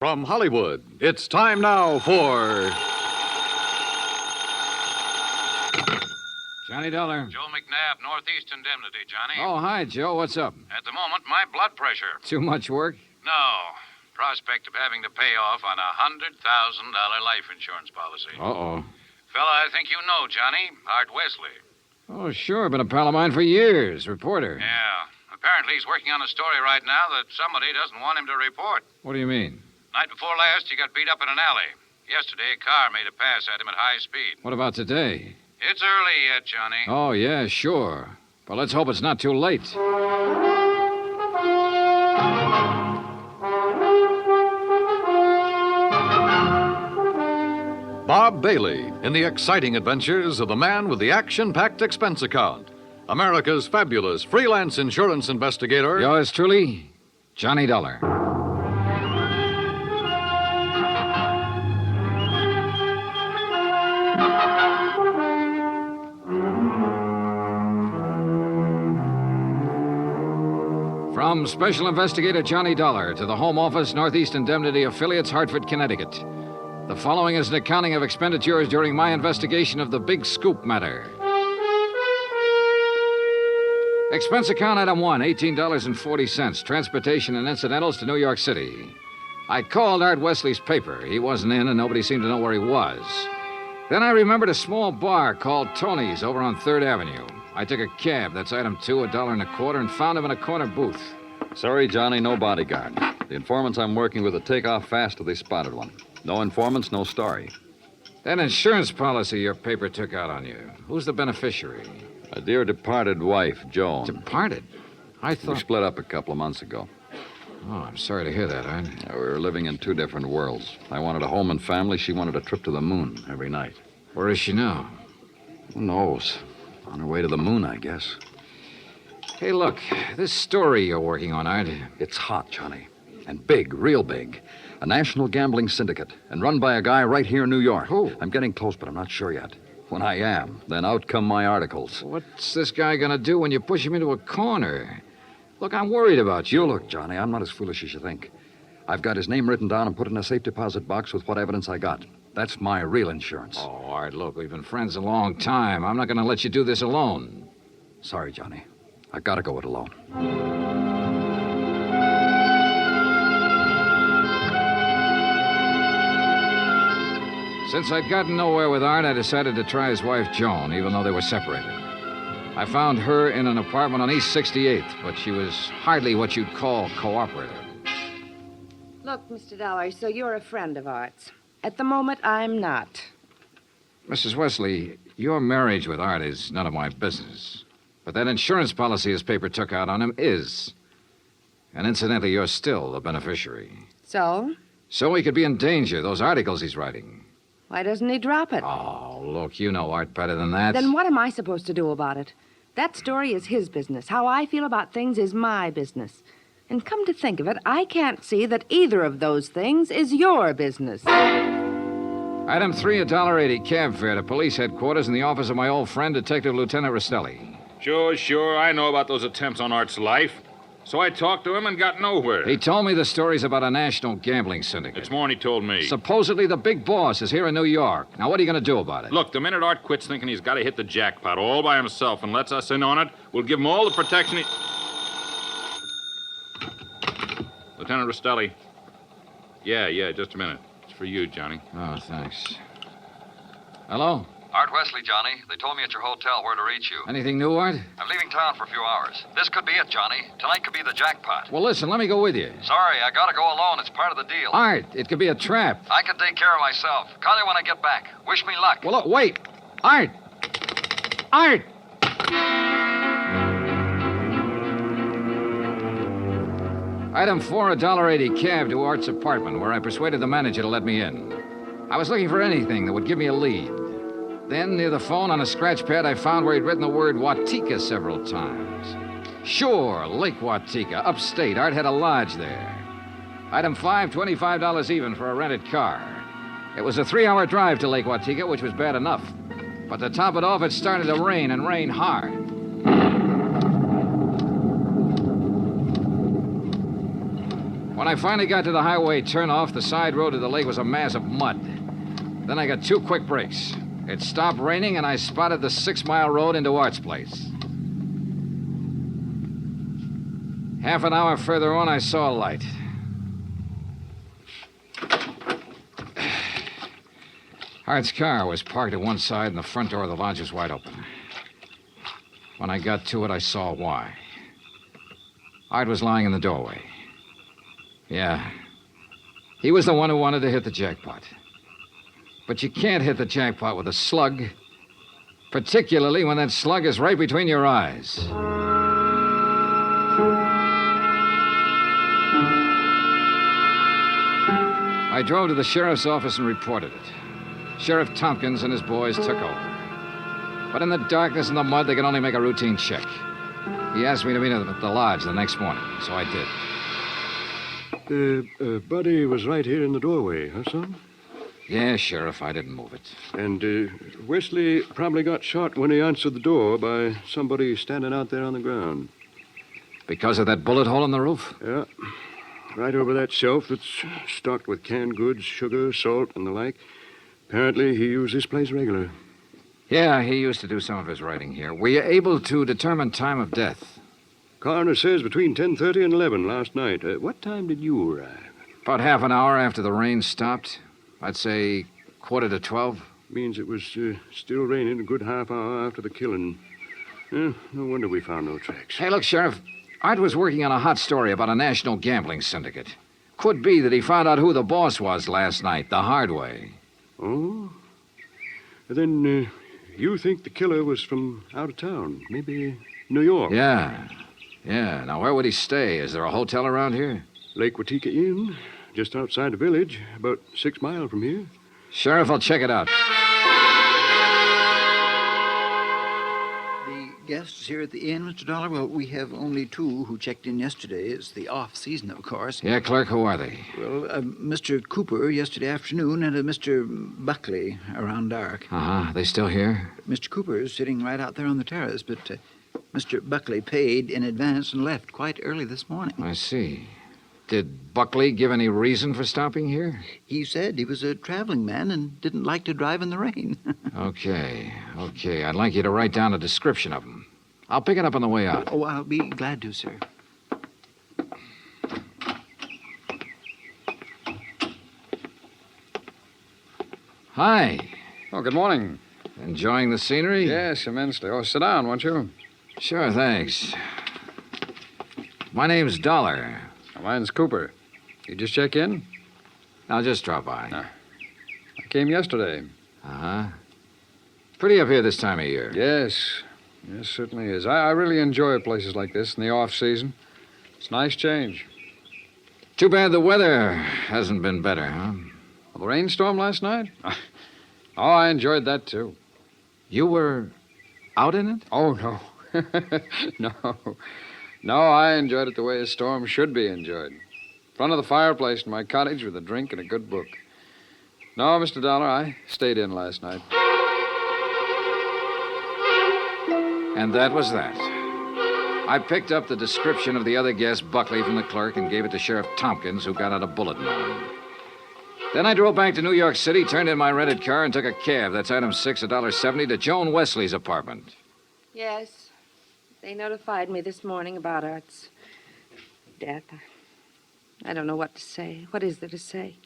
From Hollywood, it's time now for... Johnny Dollar. Joe McNabb, Northeast Indemnity, Johnny. Oh, hi, Joe. What's up? At the moment, my blood pressure. Too much work? No. Prospect of having to pay off on a $100,000 life insurance policy. Uh-oh. Fella I think you know, Johnny. Art Wesley. Oh, sure. Been a pal of mine for years. Reporter. Yeah. Apparently he's working on a story right now that somebody doesn't want him to report. What do you mean? Night before last, he got beat up in an alley. Yesterday, a car made a pass at him at high speed. What about today? It's early yet, Johnny. Oh, yeah, sure. But let's hope it's not too late. Bob Bailey in the exciting adventures of the man with the action-packed expense account. America's fabulous freelance insurance investigator. Yours truly, Johnny Dollar. From Special Investigator Johnny Dollar to the Home Office, Northeast Indemnity Affiliates, Hartford, Connecticut. The following is an accounting of expenditures during my investigation of the Big Scoop matter. Expense account item 1, $18.40, transportation and incidentals to New York City. I called Art Wesley's paper. He wasn't in, and nobody seemed to know where he was. Then I remembered a small bar called Tony's over on 3rd Avenue. I took a cab, that's item 2, $1.25, and found him in a corner booth. Sorry, Johnny, no bodyguard. The informants I'm working with will take off fast if they spotted one. No informants, no story. That insurance policy your paper took out on you, who's the beneficiary? A dear departed wife, Joan. Departed? I We thought... split up a couple of months ago. Oh, I'm sorry to hear that, Art. We were living in 2 different worlds. I wanted a home and family. She wanted a trip to the moon every night. Where is she now? Who knows? On her way to the moon, I guess. Hey, look, this story you're working on, Art. It's hot, Johnny. And big, real big. A national gambling syndicate. And run by a guy right here in New York. Who? I'm getting close, but I'm not sure yet. When I am, then out come my articles. What's this guy gonna do when you push him into a corner? Look, I'm worried about you. You look, Johnny, I'm not as foolish as you think. I've got his name written down and put in a safe deposit box with what evidence I got. That's my real insurance. Oh, Art, look, we've been friends a long time. I'm not gonna let you do this alone. Sorry, Johnny. I gotta go it alone. Since I'd gotten nowhere with Art, I decided to try his wife, Joan, even though they were separated. I found her in an apartment on East 68th, but she was hardly what you'd call cooperative. Look, Mr. Dollar, so you're a friend of Art's. At the moment, I'm not. Mrs. Wesley, your marriage with Art is none of my business. But that insurance policy his paper took out on him is. And incidentally, you're still the beneficiary. So? So he could be in danger, those articles he's writing. Why doesn't he drop it? Oh, look, you know Art better than that. Then what am I supposed to do about it? That story is his business. How I feel about things is my business. And come to think of it, I can't see that either of those things is your business. Item 3, $1.80 cab fare to police headquarters in the office of my old friend, Detective Lieutenant Rostelli. Sure. I know about those attempts on Art's life. So I talked to him and got nowhere. He told me the stories about a national gambling syndicate. It's more than he told me. Supposedly the big boss is here in New York. Now, what are you going to do about it? Look, the minute Art quits thinking he's got to hit the jackpot all by himself and lets us in on it, we'll give him all the protection he... Lieutenant Rostelli. Yeah, just a minute. It's for you, Johnny. Oh, thanks. Hello? Art Wesley, Johnny. They told me at your hotel where to reach you. Anything new, Art? I'm leaving town for a few hours. This could be it, Johnny. Tonight could be the jackpot. Well, listen, let me go with you. Sorry, I gotta go alone. It's part of the deal. Art, it could be a trap. I can take care of myself. Call you when I get back. Wish me luck. Well, look, wait. Art! Art! Item 4, $1.80 cab to Art's apartment, where I persuaded the manager to let me in. I was looking for anything that would give me a lead. Then, near the phone on a scratch pad, I found where he'd written the word Watika several times. Sure, Lake Watika, upstate. Art had a lodge there. Item 5, $25 even for a rented car. It was a 3-hour drive to Lake Watika, which was bad enough. But to top it off, it started to rain, and rain hard. When I finally got to the highway turnoff, the side road to the lake was a mass of mud. Then I got 2 quick breaks. It stopped raining, and I spotted the 6-mile road into Art's place. Half an hour further on, I saw a light. Art's car was parked at one side, and the front door of the lodge was wide open. When I got to it, I saw why. Art was lying in the doorway. Yeah. He was the one who wanted to hit the jackpot. But you can't hit the jackpot with a slug, particularly when that slug is right between your eyes. I drove to the sheriff's office and reported it. Sheriff Tompkins and his boys took over. But in the darkness and the mud, they could only make a routine check. He asked me to meet him at the lodge the next morning, so I did. Buddy was right here in the doorway, huh, son? Yeah, Sheriff, I didn't move it. And Wesley probably got shot when he answered the door by somebody standing out there on the ground. Because of that bullet hole in the roof? Yeah. Right over that shelf that's stocked with canned goods, sugar, salt, and the like. Apparently, he used this place regular. Yeah, he used to do some of his writing here. Were you able to determine time of death? Coroner says between 10:30 and 11 last night. What time did you arrive? About half an hour after the rain stopped. I'd say 11:45. Means it was still raining a good half hour after the killing. No wonder we found no tracks. Hey, look, Sheriff. Art was working on a hot story about a national gambling syndicate. Could be that he found out who the boss was last night, the hard way. Oh? Then you think the killer was from out of town? Maybe New York? Yeah. Now, where would he stay? Is there a hotel around here? Lake Watika Inn, just outside the village, about 6 miles from here. Sheriff, I'll check it out. Guests here at the inn, Mr. Dollar? Well, we have only 2 who checked in yesterday. It's the off-season, of course. Yeah, clerk, who are they? Well, Mr. Cooper yesterday afternoon and Mr. Buckley around dark. Uh-huh. They still here? Mr. Cooper is sitting right out there on the terrace, but Mr. Buckley paid in advance and left quite early this morning. I see. Did Buckley give any reason for stopping here? He said he was a traveling man and didn't like to drive in the rain. Okay. I'd like you to write down a description of him. I'll pick it up on the way out. Oh, I'll be glad to, sir. Hi. Oh, good morning. Enjoying the scenery? Yes, immensely. Oh, sit down, won't you? Sure, thanks. My name's Dollar. Mine's Cooper. You just check in? I'll just drop by. I came yesterday. Uh-huh. Pretty up here this time of year. Yes, certainly is. I really enjoy places like this in the off-season. It's a nice change. Too bad the weather hasn't been better, huh? Well, the rainstorm last night? Oh, I enjoyed that, too. You were out in it? Oh, no. No, I enjoyed it the way a storm should be enjoyed. In front of the fireplace in my cottage with a drink and a good book. No, Mr. Dollar, I stayed in last night. And that was that. I picked up the description of the other guest, Buckley, from the clerk and gave it to Sheriff Tompkins, who got out a bulletin on him. Then I drove back to New York City, turned in my rented car, and took a cab. That's item 6, $1.70, to Joan Wesley's apartment. Yes. They notified me this morning about Art's death. I don't know what to say. What is there to say?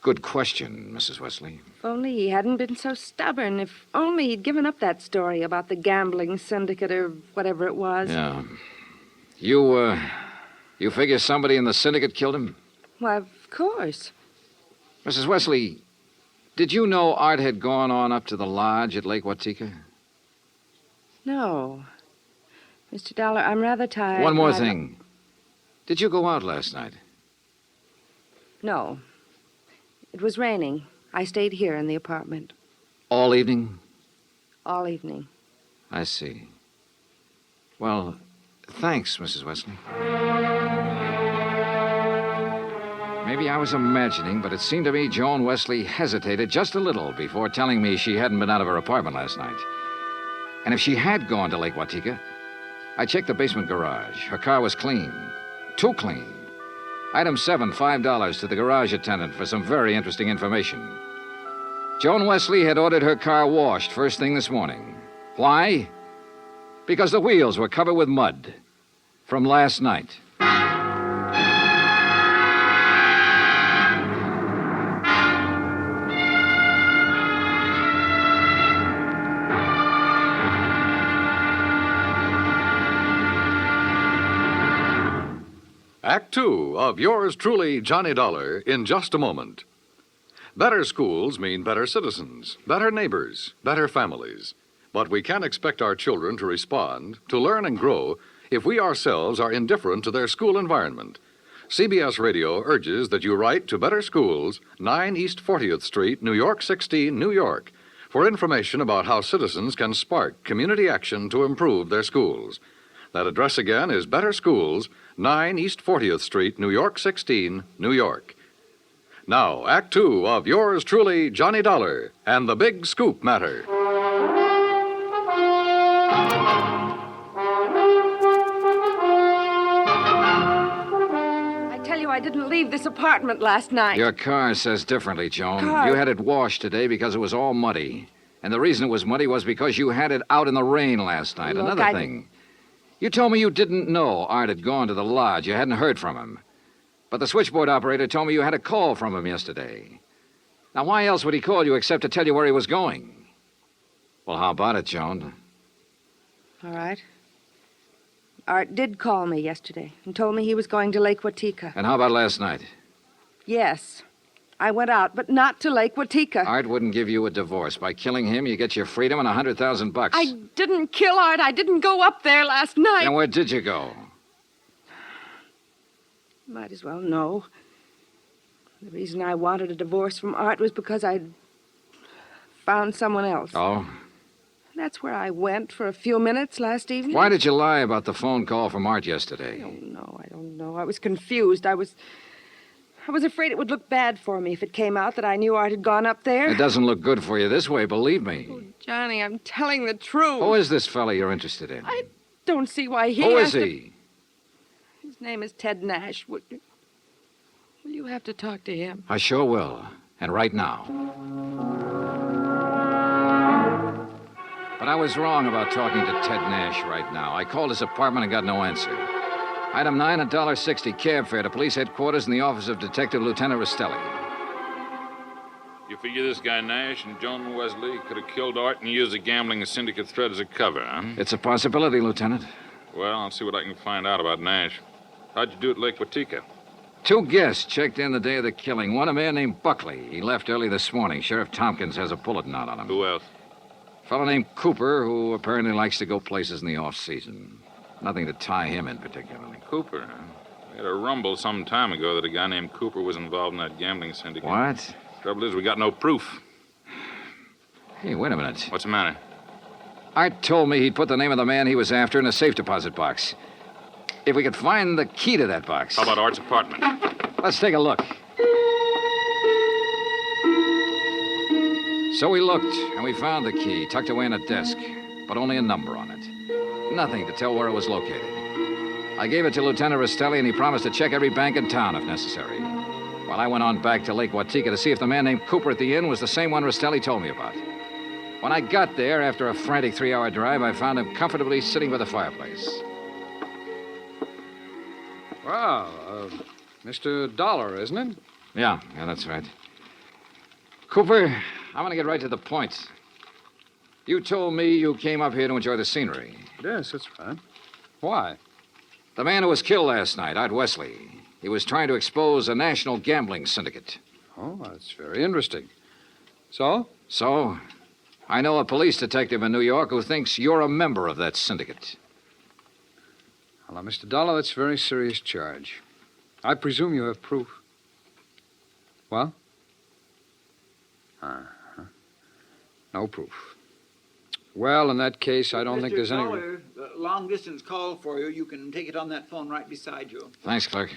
Good question, Mrs. Wesley. If only he hadn't been so stubborn. If only he'd given up that story about the gambling syndicate or whatever it was. Yeah. You figure somebody in the syndicate killed him? Why, of course. Mrs. Wesley, did you know Art had gone on up to the lodge at Lake Watika? No. Mr. Dollar, I'm rather tired. One more thing. Did you go out last night? No. It was raining. I stayed here in the apartment. All evening? All evening. I see. Well, thanks, Mrs. Wesley. Maybe I was imagining, but it seemed to me Joan Wesley hesitated just a little before telling me she hadn't been out of her apartment last night. And if she had gone to Lake Watika, I checked the basement garage. Her car was clean. Too clean. Item 7, $5 to the garage attendant for some very interesting information. Joan Wesley had ordered her car washed first thing this morning. Why? Because the wheels were covered with mud from last night. Act Two of yours truly, Johnny Dollar, in just a moment. Better schools mean better citizens, better neighbors, better families. But we can't expect our children to respond, to learn and grow, if we ourselves are indifferent to their school environment. CBS Radio urges that you write to Better Schools, 9 East 40th Street, New York 16, New York, for information about how citizens can spark community action to improve their schools. That address again is Better Schools, 9 East 40th Street, New York 16, New York. Now, Act Two of yours truly, Johnny Dollar, and the Big Scoop Matter. I tell you, I didn't leave this apartment last night. Your car says differently, Joan. Car? You had it washed today because it was all muddy. And the reason it was muddy was because you had it out in the rain last night. Look, Another thing. You told me you didn't know Art had gone to the lodge. You hadn't heard from him. But the switchboard operator told me you had a call from him yesterday. Now, why else would he call you except to tell you where he was going? Well, how about it, Joan? All right. Art did call me yesterday and told me he was going to Lake Watika. And how about last night? Yes. I went out, but not to Lake Watika. Art wouldn't give you a divorce. By killing him, you get your freedom and $100,000. I didn't kill Art. I didn't go up there last night. And where did you go? Might as well know. The reason I wanted a divorce from Art was because I'd found someone else. Oh? That's where I went for a few minutes last evening. Why did you lie about the phone call from Art yesterday? I don't know. I was confused. I was afraid it would look bad for me if it came out that I knew Art had gone up there. It doesn't look good for you this way, believe me. Oh, Johnny, I'm telling the truth. Who is this fella you're interested in? I don't see why he Who has is to- he? His name is Ted Nash. Will you have to talk to him? I sure will. And right now. But I was wrong about talking to Ted Nash right now. I called his apartment and got no answer. Item 9, $1.60 cab fare to police headquarters in the office of Detective Lieutenant Rastelli. You figure this guy Nash and Joan Wesley could have killed Art and used the gambling syndicate threat as a cover, huh? It's a possibility, Lieutenant. Well, I'll see what I can find out about Nash. How'd you do at Lake Watika? 2 guests checked in the day of the killing. One, a man named Buckley. He left early this morning. Sheriff Tompkins has a bulletin out on him. Who else? A fellow named Cooper, who apparently likes to go places in the off-season. Nothing to tie him in particularly. Cooper, huh? We had a rumble some time ago that a guy named Cooper was involved in that gambling syndicate. What? Trouble is, we got no proof. Hey, wait a minute. What's the matter? Art told me he'd put the name of the man he was after in a safe deposit box. If we could find the key to that box. How about Art's apartment? Let's take a look. So we looked, and we found the key tucked away in a desk, but only a number on it. Nothing to tell where it was located. I gave it to Lieutenant Rastelli, and he promised to check every bank in town if necessary. While I went on back to Lake Watika to see if the man named Cooper at the inn was the same one Rastelli told me about. When I got there, after a frantic 3-hour drive, I found him comfortably sitting by the fireplace. Well, Mr. Dollar, isn't it? Yeah, that's right. Cooper, I'm going to get right to the point. You told me you came up here to enjoy the scenery. Yes, that's right. Why? The man who was killed last night, Art Wesley, he was trying to expose a national gambling syndicate. Oh, that's very interesting. So? So, I know a police detective in New York who thinks you're a member of that syndicate. Well, now, Mr. Dollar, that's a very serious charge. I presume you have proof. Well? No proof. Well, in that case, I don't think there's any... Dollar, the long-distance call for you. You can take it on that phone right beside you. Thanks, clerk.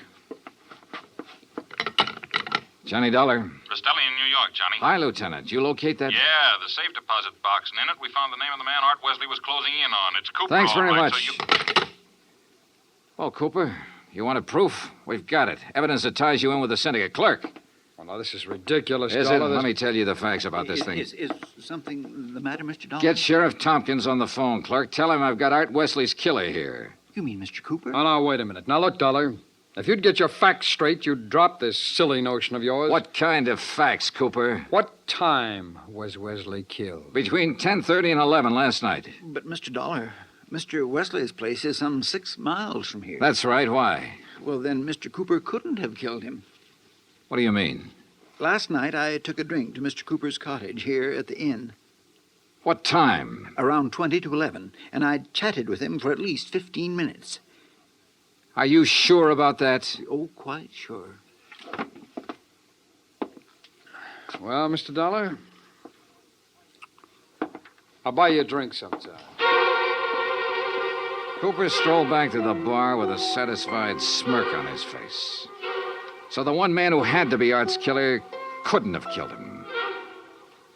Johnny Dollar. Rastelli in New York, Johnny. Hi, Lieutenant. You locate that? Yeah, the safe deposit box, and in it we found the name of the man Art Wesley was closing in on. It's Cooper. Thanks all very right, much. So you... Well, Cooper, You wanted proof? We've got it. Evidence that ties you in with the syndicate. Clerk. Well, now, this is ridiculous, Is it? Dollar. Let me tell you the facts about this thing. Is something the matter, Mr. Dollar? Get Sheriff Tompkins on the phone, clerk. Tell him I've got Art Wesley's killer here. You mean Mr. Cooper? Oh, now, wait a minute. Now, look, Dollar. If you'd get your facts straight, you'd drop this silly notion of yours. What kind of facts, Cooper? What time was Wesley killed? Between 10:30 and 11 last night. But, Mr. Dollar, Mr. Wesley's place is some 6 miles from here. That's right. Why? Well, then Mr. Cooper couldn't have killed him. What do you mean? Last night, I took a drink to Mr. Cooper's cottage here at the inn. What time? Around 20 to 11, and I chatted with him for at least 15 minutes. Are you sure about that? Oh, quite sure. Well, Mr. Dollar, I'll buy you a drink sometime. Cooper strolled back to the bar with a satisfied smirk on his face. So the one man who had to be Art's killer couldn't have killed him.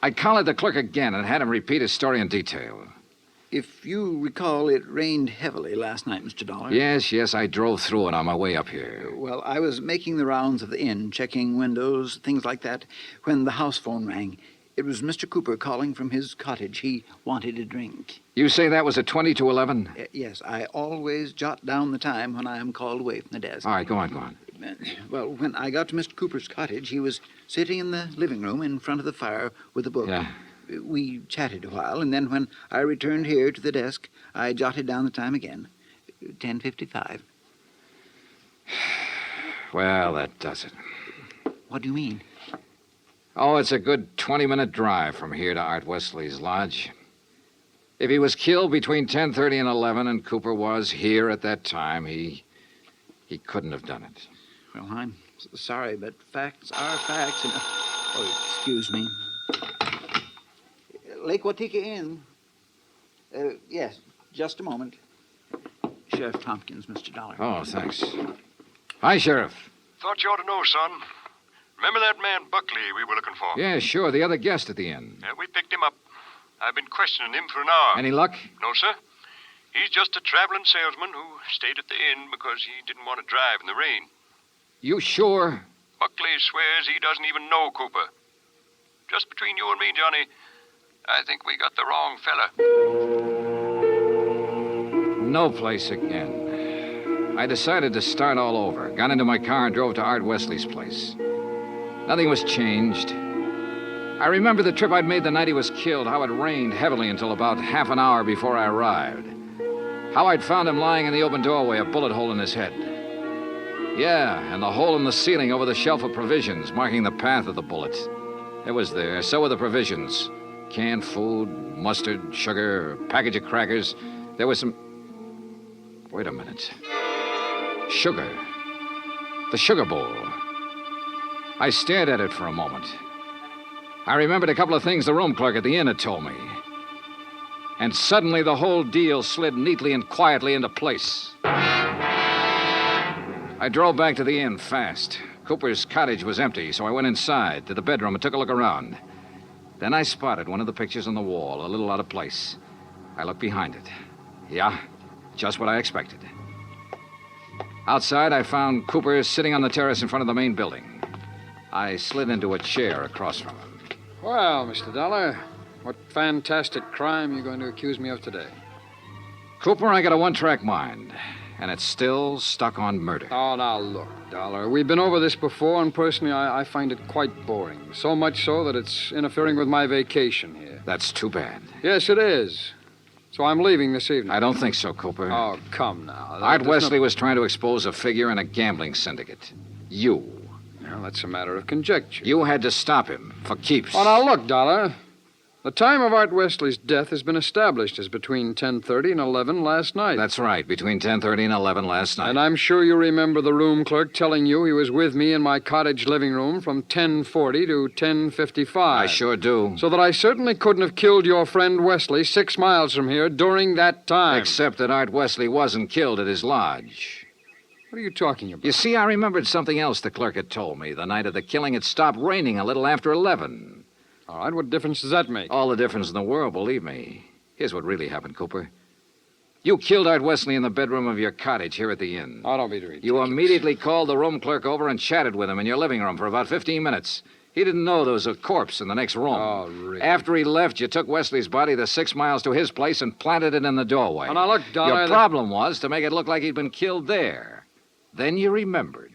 I collared the clerk again and had him repeat his story in detail. If you recall, it rained heavily last night, Mr. Dollar. Yes, I drove through it on my way up here. Well, I was making the rounds of the inn, checking windows, things like that, when the house phone rang. It was Mr. Cooper calling from his cottage. He wanted a drink. You say that was at 20 to 11? Yes, I always jot down the time when I am called away from the desk. All right, go on. Well, when I got to Mr. Cooper's cottage, he was sitting in the living room in front of the fire with a book. Yeah. We chatted a while, and then when I returned here to the desk, I jotted down the time again. 10:55. Well, that does it. What do you mean? Oh, it's a good 20-minute drive from here to Art Wesley's lodge. If he was killed between 10:30 and 11 and Cooper was here at that time, he couldn't have done it. Well, I'm sorry, but facts are facts. And... Oh, excuse me. Lake Watika Inn. Yes, just a moment. Sheriff Tompkins, Mr. Dollar. Oh, thanks. Hi, Sheriff. Thought you ought to know, son. Remember that man Buckley we were looking for? Yeah, sure, the other guest at the inn. Yeah, we picked him up. I've been questioning him for an hour. Any luck? No, sir. He's just a traveling salesman who stayed at the inn because he didn't want to drive in the rain. You sure? Buckley swears he doesn't even know Cooper. Just between you and me, Johnny, I think we got the wrong fella. No place again. I decided to start all over. Got into my car and drove to Art Wesley's place. Nothing was changed. I remember the trip I'd made the night he was killed, how it rained heavily until about half an hour before I arrived. How I'd found him lying in the open doorway, a bullet hole in his head. Yeah, and the hole in the ceiling over the shelf of provisions, marking the path of the bullet. It was there. So were the provisions. Canned food, mustard, sugar, a package of crackers. There was some... Wait a minute. Sugar. The sugar bowl. I stared at it for a moment. I remembered a couple of things the room clerk at the inn had told me. And suddenly the whole deal slid neatly and quietly into place. I drove back to the inn fast. Cooper's cottage was empty, so I went inside to the bedroom and took a look around. Then I spotted one of the pictures on the wall, a little out of place. I looked behind it. Yeah, just what I expected. Outside, I found Cooper sitting on the terrace in front of the main building. I slid into a chair across from him. Well, Mr. Dollar, what fantastic crime are you going to accuse me of today? Cooper, I got a one-track mind, and it's still stuck on murder. Oh, now look, Dollar. We've been over this before, and personally, I find it quite boring. So much so that it's interfering with my vacation here. That's too bad. Yes, it is. So I'm leaving this evening. I don't think so, Cooper. Oh, come now. Art Wesley was trying to expose a figure in a gambling syndicate. You. Well, that's a matter of conjecture. You had to stop him for keeps. Oh, now look, Dollar. The time of Art Wesley's death has been established as between 10:30 and 11 last night. That's right, between 10:30 and 11 last night. And I'm sure you remember the room clerk telling you he was with me in my cottage living room from 10:40 to 10:55. I sure do. So that I certainly couldn't have killed your friend Wesley 6 miles from here during that time. Except that Art Wesley wasn't killed at his lodge. What are you talking about? You see, I remembered something else the clerk had told me. The night of the killing, it stopped raining a little after 11. All right, what difference does that make? All the difference in the world, believe me. Here's what really happened, Cooper. You killed Art Wesley in the bedroom of your cottage here at the inn. Oh, don't be ridiculous. You immediately called the room clerk over and chatted with him in your living room for about 15 minutes. He didn't know there was a corpse in the next room. Oh, really? After he left, you took Wesley's body the 6 miles to his place and planted it in the doorway. Oh, now look, Dollar... Your problem was to make it look like he'd been killed there. Then you remembered.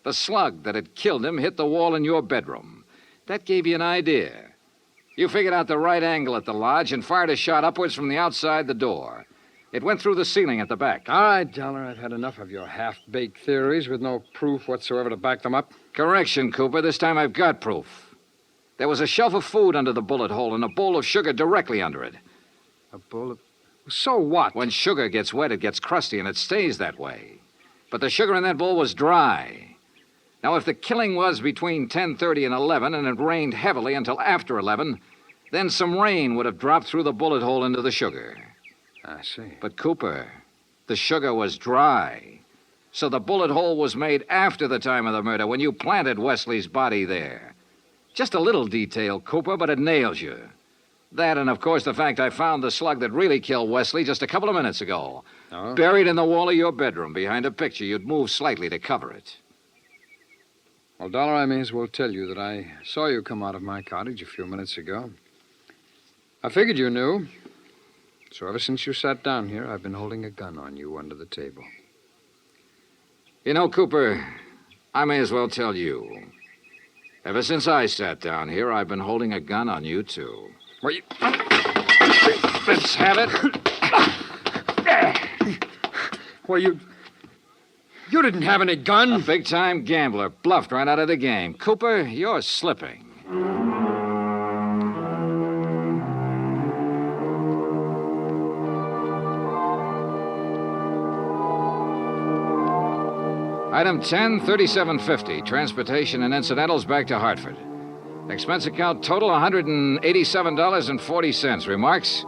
The slug that had killed him hit the wall in your bedroom. That gave you an idea. You figured out the right angle at the lodge and fired a shot upwards from the outside the door. It went through the ceiling at the back. All right, Dollar, I've had enough of your half-baked theories with no proof whatsoever to back them up. Correction, Cooper. This time I've got proof. There was a shelf of food under the bullet hole and a bowl of sugar directly under it. A bullet? So what? When sugar gets wet, it gets crusty, and it stays that way. But the sugar in that bowl was dry. Now, if the killing was between 10:30 and 11, and it rained heavily until after 11, then some rain would have dropped through the bullet hole into the sugar. I see. But, Cooper, the sugar was dry. So the bullet hole was made after the time of the murder, when you planted Wesley's body there. Just a little detail, Cooper, but it nails you. That and, of course, the fact I found the slug that really killed Wesley just a couple of minutes ago. Oh? Buried in the wall of your bedroom behind a picture you'd moved slightly to cover it. Well, Dollar, I may as well tell you that I saw you come out of my cottage a few minutes ago. I figured you knew. So ever since you sat down here, I've been holding a gun on you under the table. You know, Cooper, I may as well tell you. Ever since I sat down here, I've been holding a gun on you, too. Well, you... Let's have it. Well, you didn't have any gun. A big-time gambler bluffed right out of the game. Cooper, you're slipping. Item 10, $37.50. Transportation and incidentals back to Hartford. Expense account total $187.40. Remarks?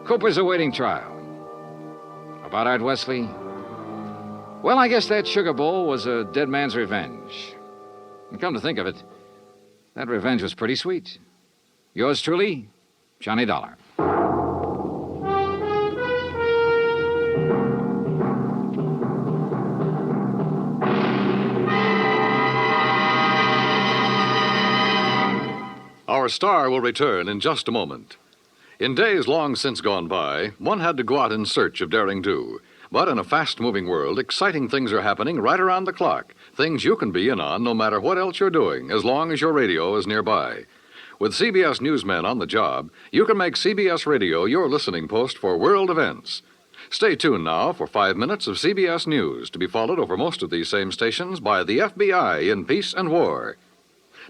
Cooper's awaiting trial. About Art Wesley? Well, I guess that sugar bowl was a dead man's revenge. And come to think of it, that revenge was pretty sweet. Yours truly, Johnny Dollar. Our star will return in just a moment. In days long since gone by, one had to go out in search of daring do. But in a fast-moving world, exciting things are happening right around the clock. Things you can be in on no matter what else you're doing, as long as your radio is nearby. With CBS newsmen on the job, you can make CBS Radio your listening post for world events. Stay tuned now for 5 minutes of CBS News, to be followed over most of these same stations by the FBI in peace and war.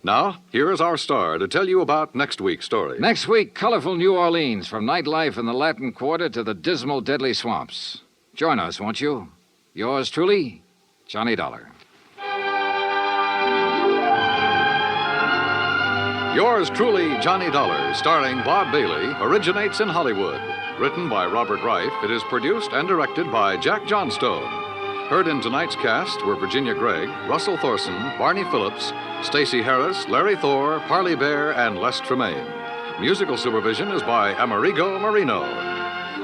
Now, here is our star to tell you about next week's story. Next week, colorful New Orleans, from nightlife in the Latin Quarter to the dismal, deadly swamps. Join us, won't you? Yours truly, Johnny Dollar. Yours truly, Johnny Dollar, starring Bob Bailey, originates in Hollywood. Written by Robert Reif, it is produced and directed by Jack Johnstone. Heard in tonight's cast were Virginia Gregg, Russell Thorson, Barney Phillips, Stacey Harris, Larry Thor, Parley Bear, and Les Tremaine. Musical supervision is by Amerigo Marino.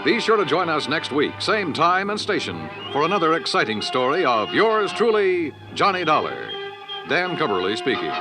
Be sure to join us next week, same time and station, for another exciting story of yours truly, Johnny Dollar. Dan Cubberly speaking.